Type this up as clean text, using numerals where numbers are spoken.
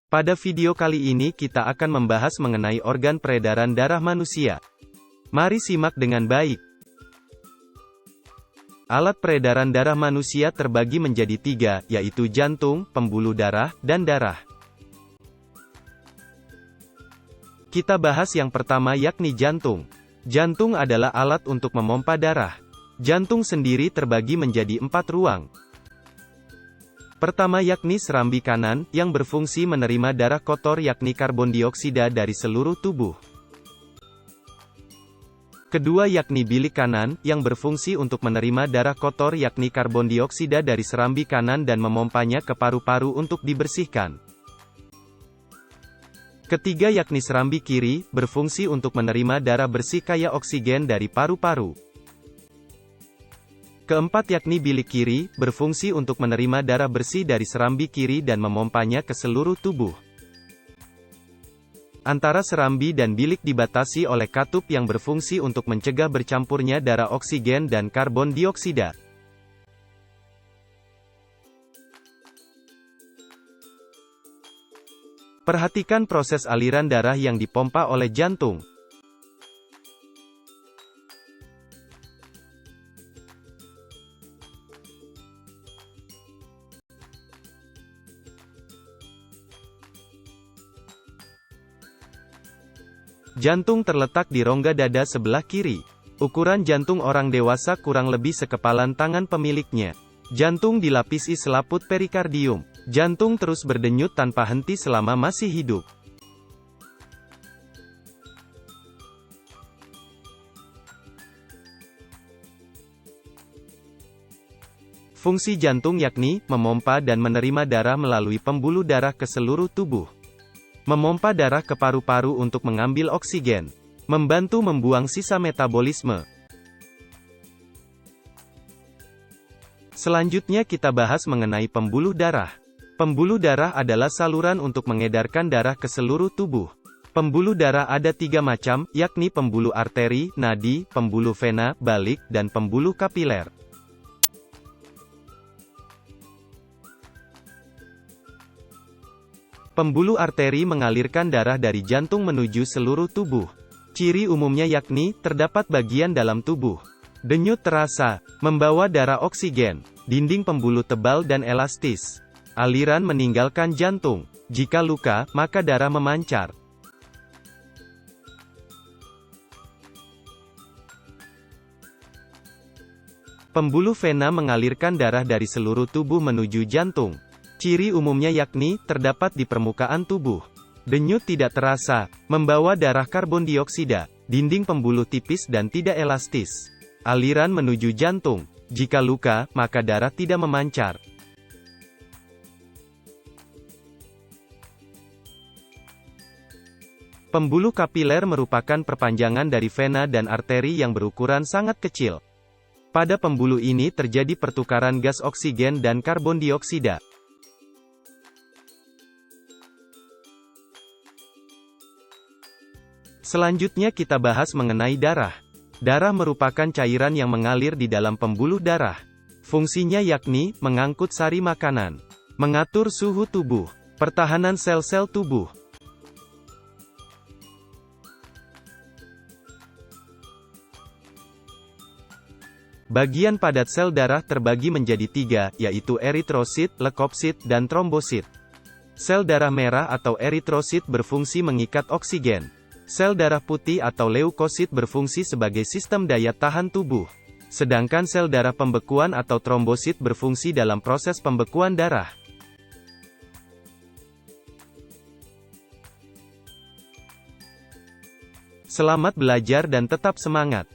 Pada video kali ini kita akan membahas mengenai organ peredaran darah manusia. Mari simak dengan baik. Alat peredaran darah manusia terbagi menjadi tiga, yaitu jantung, pembuluh darah, dan darah. Kita bahas yang pertama yakni jantung. Jantung adalah alat untuk memompa darah. Jantung sendiri terbagi menjadi 4 ruang. Pertama yakni serambi kanan, yang berfungsi menerima darah kotor yakni karbon dioksida dari seluruh tubuh. Kedua yakni bilik kanan, yang berfungsi untuk menerima darah kotor yakni karbon dioksida dari serambi kanan dan memompanya ke paru-paru untuk dibersihkan. Ketiga yakni serambi kiri, berfungsi untuk menerima darah bersih kaya oksigen dari paru-paru. Keempat yakni bilik kiri, berfungsi untuk menerima darah bersih dari serambi kiri dan memompanya ke seluruh tubuh. Antara serambi dan bilik dibatasi oleh katup yang berfungsi untuk mencegah bercampurnya darah oksigen dan karbon dioksida. Perhatikan proses aliran darah yang dipompa oleh jantung. Jantung terletak di rongga dada sebelah kiri. Ukuran jantung orang dewasa kurang lebih sekepalan tangan pemiliknya. Jantung dilapisi selaput perikardium. Jantung terus berdenyut tanpa henti selama masih hidup. Fungsi jantung yakni memompa dan menerima darah melalui pembuluh darah ke seluruh tubuh. Memompa darah ke paru-paru untuk mengambil oksigen. Membantu membuang sisa metabolisme. Selanjutnya kita bahas mengenai pembuluh darah. Pembuluh darah adalah saluran untuk mengedarkan darah ke seluruh tubuh. Pembuluh darah ada 3 macam, yakni pembuluh arteri, nadi, pembuluh vena, balik, dan pembuluh kapiler. Pembuluh arteri mengalirkan darah dari jantung menuju seluruh tubuh. Ciri umumnya yakni, terdapat bagian dalam tubuh. Denyut terasa, membawa darah oksigen. Dinding pembuluh tebal dan elastis. Aliran meninggalkan jantung. Jika luka, maka darah memancar. Pembuluh vena mengalirkan darah dari seluruh tubuh menuju jantung. Ciri umumnya yakni, terdapat di permukaan tubuh. Denyut tidak terasa, membawa darah karbon dioksida, dinding pembuluh tipis dan tidak elastis. Aliran menuju jantung. Jika luka, maka darah tidak memancar. Pembuluh kapiler merupakan perpanjangan dari vena dan arteri yang berukuran sangat kecil. Pada pembuluh ini terjadi pertukaran gas oksigen dan karbon dioksida. Selanjutnya kita bahas mengenai darah. Darah merupakan cairan yang mengalir di dalam pembuluh darah. Fungsinya yakni, mengangkut sari makanan, mengatur suhu tubuh, pertahanan sel-sel tubuh. Bagian padat sel darah terbagi menjadi 3, yaitu eritrosit, leukosit, dan trombosit. Sel darah merah atau eritrosit berfungsi mengikat oksigen. Sel darah putih atau leukosit berfungsi sebagai sistem daya tahan tubuh. Sedangkan sel darah pembekuan atau trombosit berfungsi dalam proses pembekuan darah. Selamat belajar dan tetap semangat!